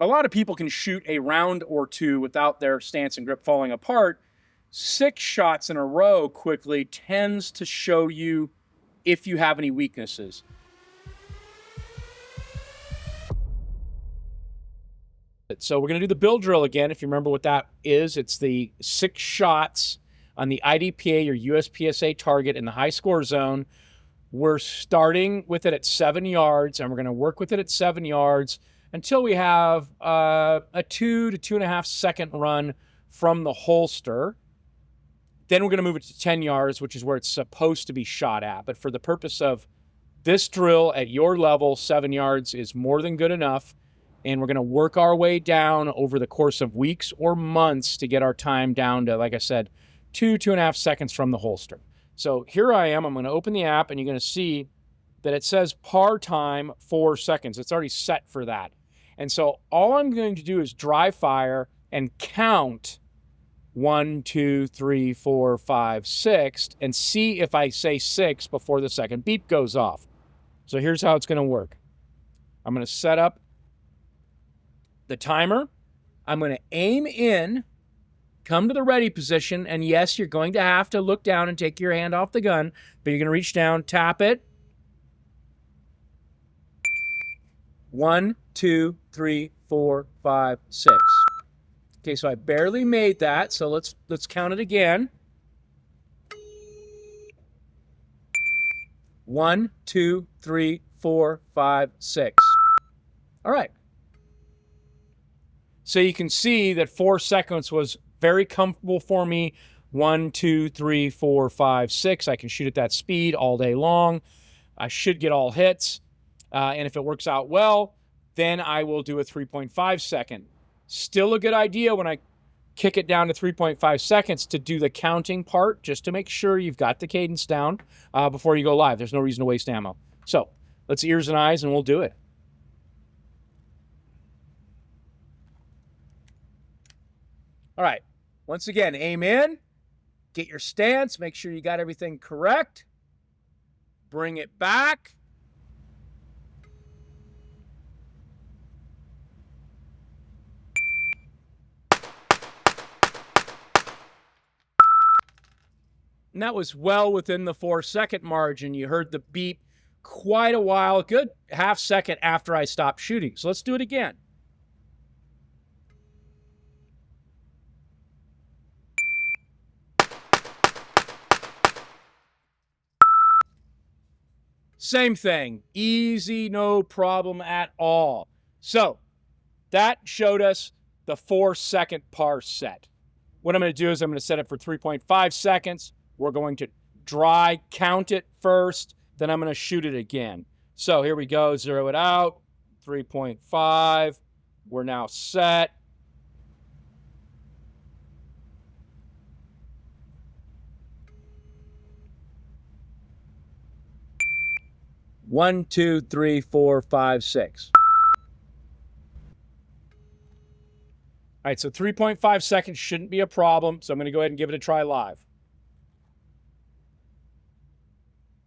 a lot of people can shoot a round or two without their stance and grip falling apart. 6 shots in a row quickly tends to show you if you have any weaknesses. So we're going to do the build drill again. If you remember what that is, it's the 6 shots on the IDPA or USPSA target in the high score zone. We're starting with it at 7 yards, and we're going to work with it at 7 yards until we have a 2 to 2.5 second run from the holster. Then we're going to move it to 10 yards, which is where it's supposed to be shot at. But for the purpose of this drill at your level, 7 yards is more than good enough. And we're going to work our way down over the course of weeks or months to get our time down to, like I said, 2.5 seconds from the holster. So here I am. I'm going to open the app, and you're going to see that it says par time 4 seconds. It's already set for that. And so all I'm going to do is dry fire and count 1, 2, 3, 4, 5, 6, and see if I say 6 before the second beep goes off. So here's how it's going to work. I'm going to set up the timer. I'm going to aim in, come to the ready position, and yes, you're going to have to look down and take your hand off the gun, but you're going to reach down, tap it. 1, 2, 3, 4, 5, 6. Okay, so I barely made that, so let's count it again. 1, 2, 3, 4, 5, 6. All right. So you can see that 4 seconds was very comfortable for me. 1, 2, 3, 4, 5, 6. I can shoot at that speed all day long. I should get all hits. And if it works out well, then I will do a 3.5 second. Still a good idea when I kick it down to 3.5 seconds to do the counting part, just to make sure you've got the cadence down before you go live. There's no reason to waste ammo. So let's ears and eyes, and we'll do it. All right, once again, aim in, get your stance, make sure you got everything correct, bring it back. And that was well within the 4-second margin. You heard the beep quite a while, a good half second after I stopped shooting. So let's do it again. Same thing, easy, no problem at all. So that showed us the 4-second par set. What I'm going to do is I'm going to set it for 3.5 seconds. We're going to dry count it first, then I'm going to shoot it again. So here we go, zero it out, 3.5. We're now set. One, 2, 3, 4, 5, 6. All right, so 3.5 seconds shouldn't be a problem, so I'm going to go ahead and give it a try live.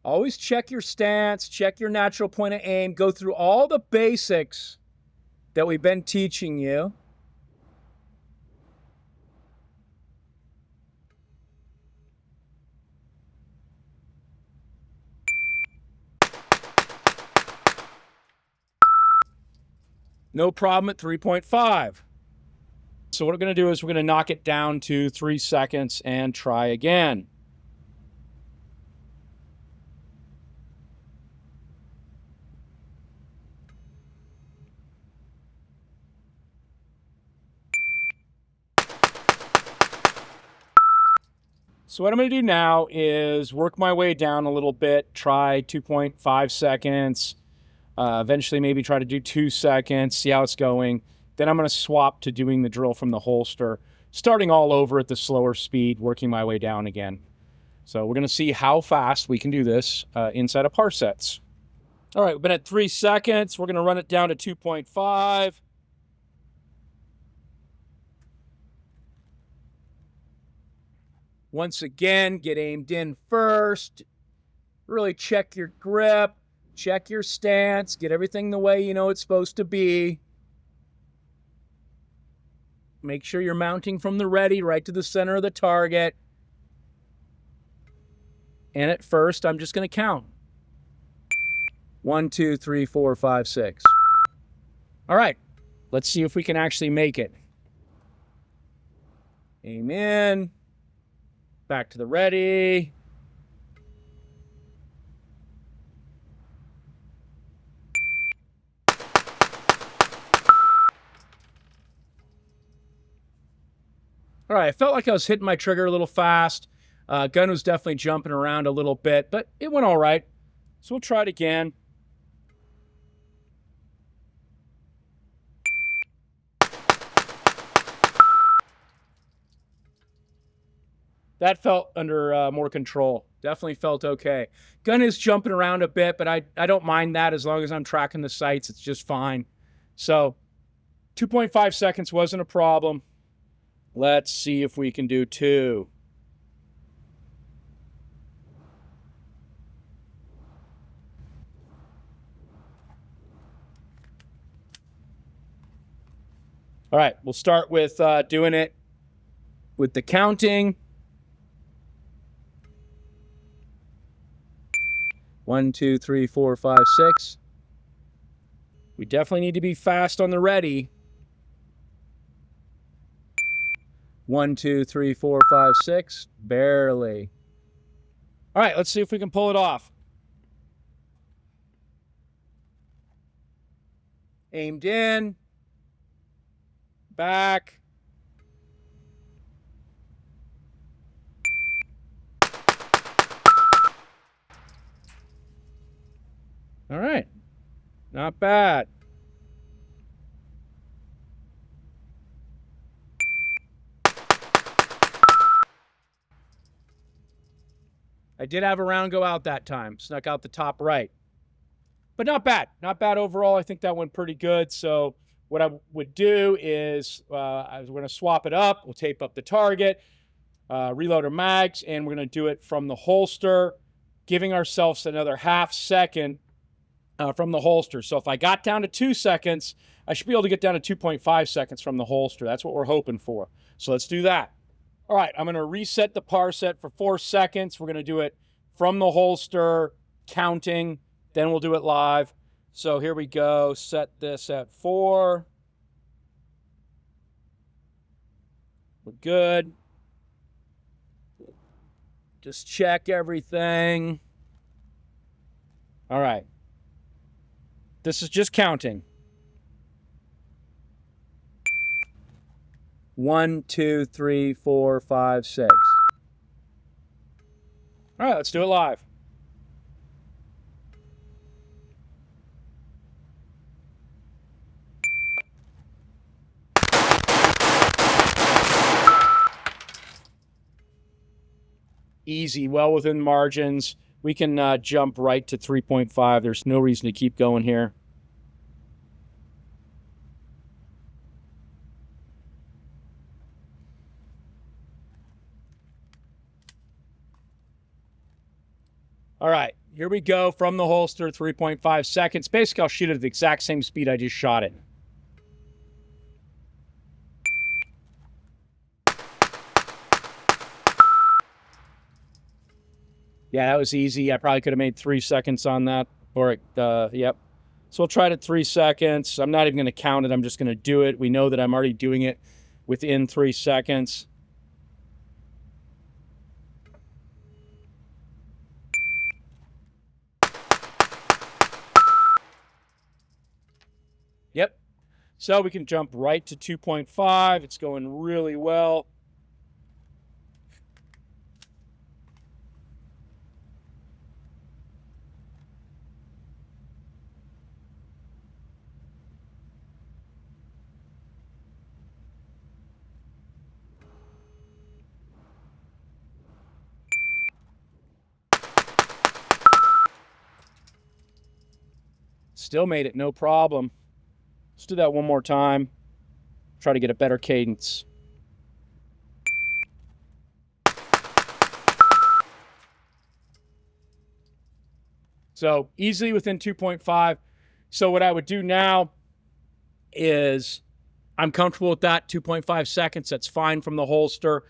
Always check your stance, check your natural point of aim, go through all the basics that we've been teaching you. No problem at 3.5. So what we're going to do is we're going to knock it down to 3 seconds and try again. So what I'm going to do now is work my way down a little bit, try 2.5 seconds, eventually maybe try to do 2 seconds, see how it's going. Then I'm going to swap to doing the drill from the holster, starting all over at the slower speed, working my way down again. So we're going to see how fast we can do this inside of par sets. All right, we've been at 3 seconds. We're going to run it down to 2.5. Once again, get aimed in first. Really check your grip, check your stance, get everything the way you know it's supposed to be. Make sure you're mounting from the ready right to the center of the target. And at first, I'm just going to count. 1, 2, 3, 4, 5, 6. All right, let's see if we can actually make it. Aim in. Back to the ready. All right, I felt like I was hitting my trigger a little fast. Gun was definitely jumping around a little bit, but it went all right. So we'll try it again. That felt under more control. Definitely felt okay. Gun is jumping around a bit, but I don't mind that as long as I'm tracking the sights. It's just fine. So 2.5 seconds wasn't a problem. Let's see if we can do 2. All right, we'll start with doing it with the counting. 1, 2, 3, 4, 5, 6. We definitely need to be fast on the ready. 1, 2, 3, 4, 5, 6. Barely. All right, let's see if we can pull it off. Aimed in. Back. All right. Not bad. I did have a round go out that time. Snuck out the top right. But not bad. Not bad overall. I think that went pretty good. So what I would do is we're going to swap it up. We'll tape up the target, reload our mags, and we're going to do it from the holster, giving ourselves another half second from the holster. So if I got down to 2 seconds, I should be able to get down to 2.5 seconds from the holster. That's what we're hoping for. So let's do that. All right, I'm going to reset the par set for 4 seconds. We're going to do it from the holster, counting, then we'll do it live. So here we go. Set this at 4. We're good. Just check everything. All right. This is just counting. 1, 2, 3, 4, 5, 6. All right, let's do it live. Easy, well within margins. We can jump right to 3.5. There's no reason to keep going here. All right, here we go from the holster, 3.5 seconds. Basically, I'll shoot it at the exact same speed I just shot it. Yeah, that was easy. I probably could have made 3 seconds on that. Or, yep. So we'll try it at 3 seconds. I'm not even going to count it. I'm just going to do it. We know that I'm already doing it within 3 seconds. Yep. So we can jump right to 2.5. It's going really well. Still made it, no problem. Let's do that one more time. Try to get a better cadence. So easily within 2.5. So what I would do now is I'm comfortable with that. 2.5 seconds, that's fine from the holster.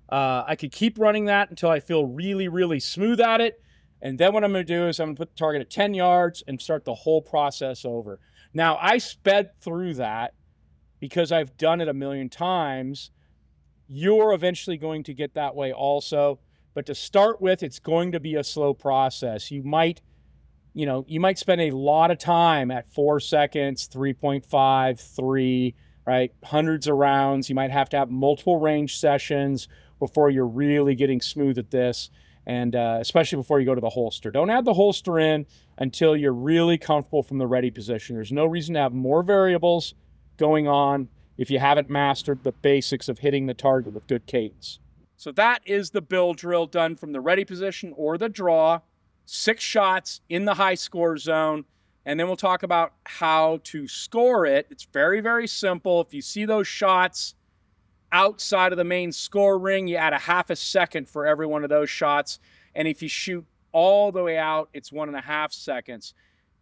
I could keep running that until I feel really, really smooth at it. And then what I'm going to do is I'm going to put the target at 10 yards and start the whole process over. Now, I sped through that because I've done it a million times. You're eventually going to get that way also. But to start with, it's going to be a slow process. You might spend a lot of time at 4 seconds, 3.5, 3, right? Hundreds of rounds. You might have to have multiple range sessions before you're really getting smooth at this. And especially before you go to the holster. Don't add the holster in until you're really comfortable from the ready position. There's no reason to have more variables going on if you haven't mastered the basics of hitting the target with good cadence. So that is the build drill done from the ready position or the draw. 6 shots in the high score zone. And then we'll talk about how to score it. It's very, very simple. If you see those shots outside of the main score ring, you add a half a second for every one of those shots. And if you shoot all the way out, it's 1.5 seconds.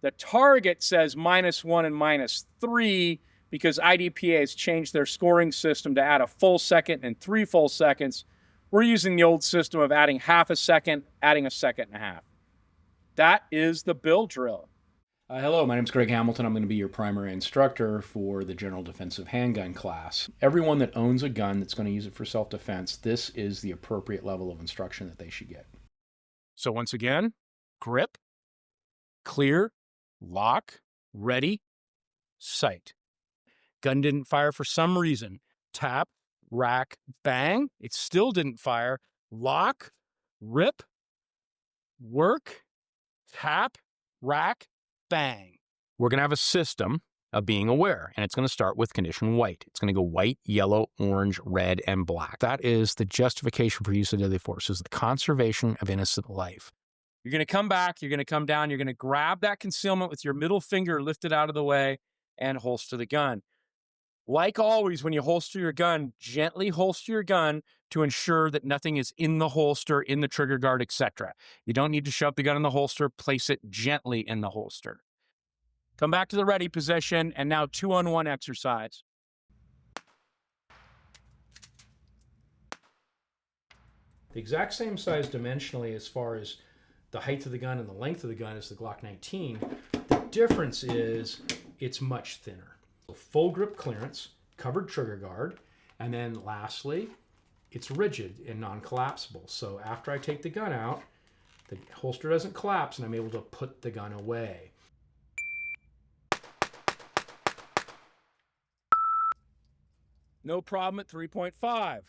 The target says -1 and -3 because IDPA has changed their scoring system to add a full second and 3 full seconds. We're using the old system of adding half a second, adding a second and a half. That is the build drill. Hello, my name is Greg Hamilton. I'm going to be your primary instructor for the General Defensive Handgun class. Everyone that owns a gun that's going to use it for self-defense, this is the appropriate level of instruction that they should get. So once again, grip, clear, lock, ready, sight. Gun didn't fire for some reason. Tap, rack, bang. It still didn't fire. Lock, rip, work, tap, rack, bang. We're going to have a system of being aware, and it's going to start with condition white. It's going to go white, yellow, orange, red, and black. That is the justification for use of deadly force, is the conservation of innocent life. You're going to come back, you're going to come down, you're going to grab that concealment with your middle finger lifted out of the way and holster the gun. Like always, when you holster your gun, gently holster your gun to ensure that nothing is in the holster, in the trigger guard, etc. You don't need to shove the gun in the holster. Place it gently in the holster. Come back to the ready position, and now 2-on-1 exercise. The exact same size dimensionally as far as the height of the gun and the length of the gun as the Glock 19. The difference is it's much thinner. Full grip clearance, covered trigger guard, and then lastly, it's rigid and non-collapsible. So after I take the gun out, the holster doesn't collapse and I'm able to put the gun away. No problem at 3.5.